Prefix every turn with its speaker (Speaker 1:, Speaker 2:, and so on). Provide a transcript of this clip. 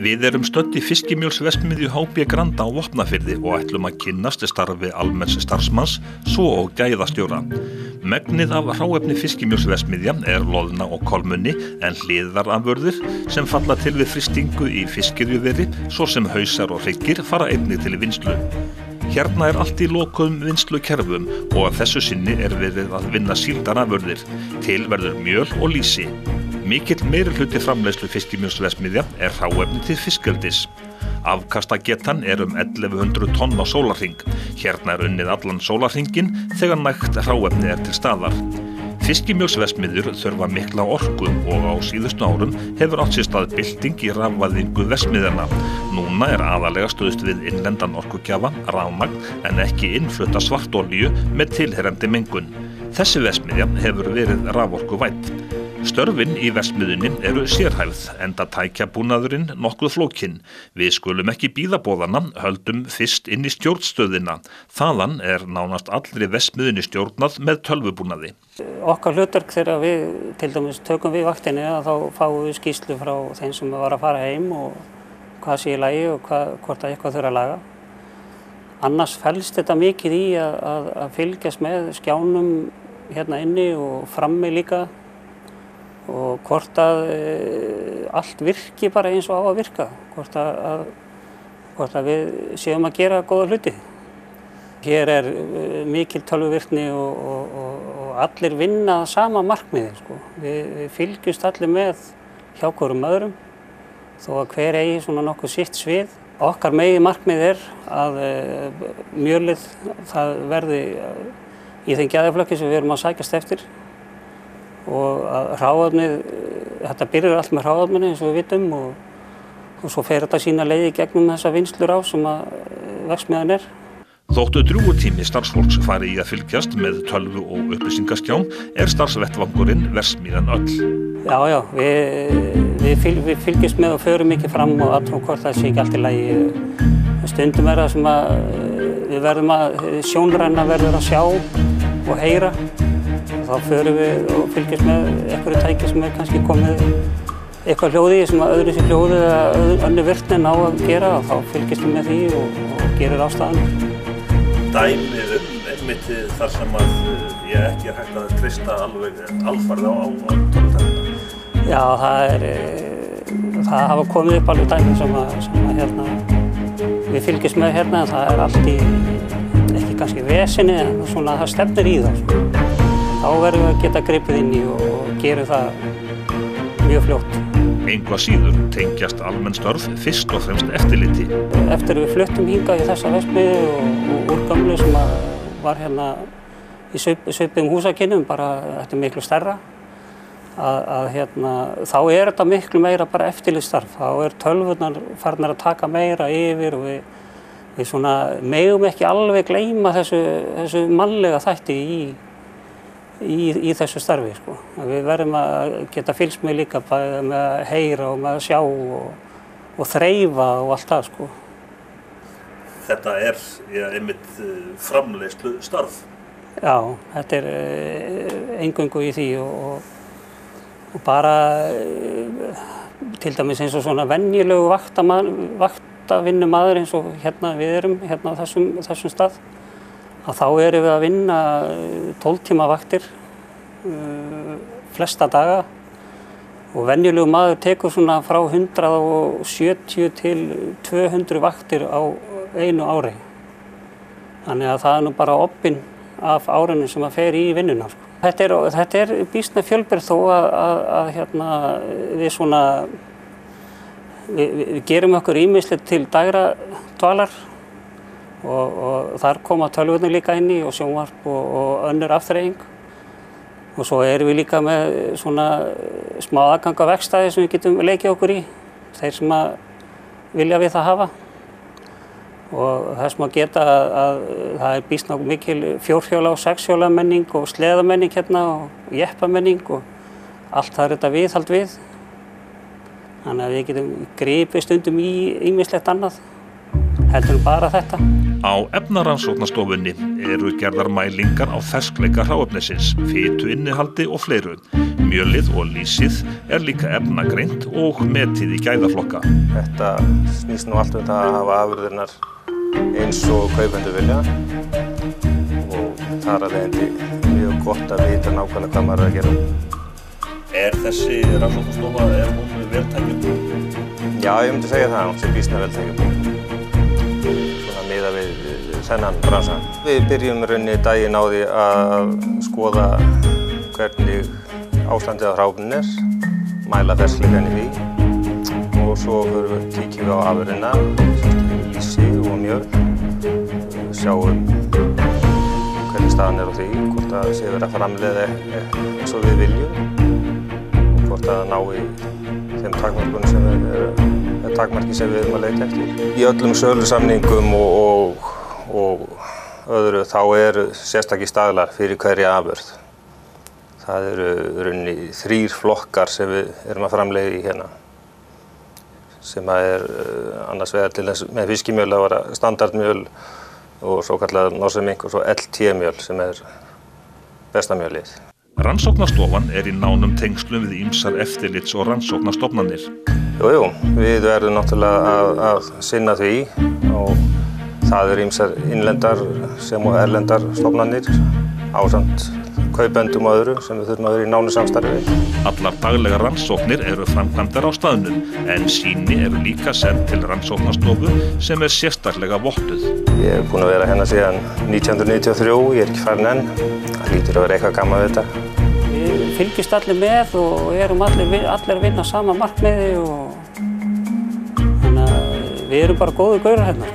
Speaker 1: Við erum stödd í fiskimjölsverksmiðju HB Granda á Vopnafirði og ætlum að kynnast starfi almenns starfsmanns, svo og gæðastjóra. Megnið af hráefni fiskimjölsverksmiðja er loðna og kolmunni en hliðarafurðir sem falla til við frystingu í fiskirjuveri, svo sem hausar og hryggir fara einnig til vinnslu. Hérna er allt í lokuðum vinnslukerfum og að þessu sinni er verið að vinna síldarafurðir. Til verður mjöl og lýsi. Mikill meirihluti framleiðslu fiskimjölsverksmiðja er hráefni til fiskeldis. Afkastagetan er 1100 tonn á sólarhring. Hérna er unnið allan sólarhringinn þegar nægt hráefni er til staðar. Fiskimjölsverksmiðjur þurfa mikla orku og á síðustu árum hefur átt sér stað bylting í rafvæðingu verksmiðjanna. Núna er aðalega stuðst við innlendan orkugjafa, rafmagn, en ekki innflutta svartolíu með tilheyrandi mengun. Þessi verksmiðja hefur verið raforkuvædd. Störfin í verksmiðjunni eru sérhæfð, enda tækjabúnaðurinn nokkuð flókinn. Við skulum ekki bíða boðana, höldum fyrst inn í stjórnstöðina. Þaðan er nánast allri verksmiðjunni stjórnað með tölvubúnaði.
Speaker 2: Okkar hlutverk þegar við til dæmis tökum við vaktinni þá fáum við skýrslu frá þeim sem var að fara heim og hvað sé í lagi og hvort að eitthvað þurfa að laga. Annars felst þetta mikið í að fylgjast með skjánum hérna inni og frammi líka. Og hvort að allt virki bara eins og á að virka, hvort að við séum að gera góða hluti. Hér er mikil tölvuvirkni og allir vinna sama markmiði. Sko. Við fylgjumst allir með hjá hvorum öðrum, þó að hver eigi svona nokkuð sitt svið. Okkar markmið er að mjölið það verði í þeim gæðaflokki sem við erum að sækjast eftir. Og hráefnið, þetta byrjar allt með hráefninu eins og við vitum og svo fer þetta sína leið í gegnum þessa vinnslur sem að verksmiðjan er.
Speaker 1: Þóttu drjúgur tími starfsfólks fari í að fylgjast með tölvu og upplýsingaskjám er starfsvettvangurinn verksmiðjan öll.
Speaker 2: Já, við fylgjumst með og förum mikið fram og aðtók hvort það sé ekki allt í lagi. Stundum er það sem að við verðum að sjónræna verður að sjá og heyra. Þá förum við og fylgjumst með einhverju tæki sem er kannski komið eitthvað hljóði sem að öðru sér hljóði eða önnur virkni ná að gera og þá fylgjumst við með því og gerir ástæðanir.
Speaker 1: Dæmi einmitt þar sem að ég ekki hægt að treysta alveg alfarið á tölvutæknina.
Speaker 2: Já, það hafa komið upp alveg dæmi sem að við fylgjumst með hérna en það er allt í ekki kannski vesinni en svona það stefnir í það. Þá verðum við að geta gripið inn í og gerum það mjög fljótt.
Speaker 1: Engu að síður tengjast almenn störf fyrst og fremst eftirliti.
Speaker 2: Eftir við fluttum hingað í þessa verksmiðju og úr gömlu sem var hérna í svipuðum húsakynnum, bara þetta er miklu stærra, þá er þetta miklu meira bara eftirlitsstarf. Þá er tölvurnar farnar að taka meira yfir og við svona megum ekki alveg gleyma þessu mannlega þætti í þessu starfi. Sko. Við verðum að geta fylgst með líka með að heyra og með að sjá og þreifa og allt það. Sko.
Speaker 1: Þetta er einmitt framleiðslu starf?
Speaker 2: Já, þetta er eingöngu í því og bara til dæmis eins og svona venjulegu vaktavinnumaður eins og hérna við erum hérna á þessum stað. Þá erum við að vinna 12 tíma vaktir flesta daga og venjulegu maður tekur svona frá 170 til 200 vaktir á einu ári. Þannig að það er nú bara obbinn af árinu sem að fer í vinnuna. Þetta er býsna fjölbreytt þó að við gerum okkur ýmislegt til dægra dvalar. Og þar koma tölvurnar líka inn í og sjónvarp og önnur afþreying. Og svo erum við líka með svona smá aðgang af verkstæði sem við getum leikið okkur í, þeir sem að vilja við það hafa. Og þess má geta að það er býsna mikil fjórhjóla og sexhjóla menning og sleðamenning hérna og jeppamenning og allt það er þetta viðhald við. Þannig að við getum gripið stundum í ýmislegt annað, heldur bara þetta.
Speaker 1: Á efnarannsóknastofunni eru gerðar mælingar á ferskleika hráefnisins, fituinnihaldi og fleiru. Mjölið og lýsið er líka efnagreint og metið í gæðaflokka.
Speaker 3: Þetta snýst nú allt það að hafa afurðirnar eins og kaupendur vilja og þar af leiðandi mjög gott að vita nákvæmlega hvað maður er að gera.
Speaker 1: Er þessi rannsóknastofa, hún vel tækjum?
Speaker 3: Já, ég myndi segja það, hún sé býsna vel tækjum. Svona miðað við þennan bransann. Við byrjum rauninni daginn á því að skoða hvernig ástandið á hráefninu er, mæla ferskleikann í því og svo kíkjum við á afurðina, lýsi og mjöl, sjáum hvernig staðan er á því, hvort það sé verið að framleiða eins og við viljum og hvort það nái þeim takmörkunum sem takmarki sem við erum að leita eftir. Í öllum sölusamningum og öðru þá eru sérstakir staðlar fyrir hverja afurð. Það eru rauninni 3 flokkar sem við erum að framleiða í hérna. Sem er annars vegar til þess með fiskimjöl að vera standardmjöl og svo kallað norsemink og svo LT-mjöl sem er bestamjölið.
Speaker 1: Rannsóknastofan er í nánum tengslum við ýmsar eftirlits- og rannsóknastofnanir.
Speaker 3: Jú, við verðum náttúrulega að sinna því og það eru ýmsar innlendar sem og erlendar stofnanir ásamt kaupendum og öðru sem við þurfum að vera í nánu samstarfi við.
Speaker 1: Allar daglegar rannsóknir eru framkvæmdar á staðnum en sýni eru líka send til rannsóknastofu sem er sérstaklega vottuð.
Speaker 3: Ég er búinn að vera hérna síðan 1993, ég er ekki farin enn. Það hlýtur að vera eitthvað gaman við þetta.
Speaker 2: Við fylgjumst allir með og erum allir að vinna sama markmiði og þannig að við erum bara góðir gaurar hérna.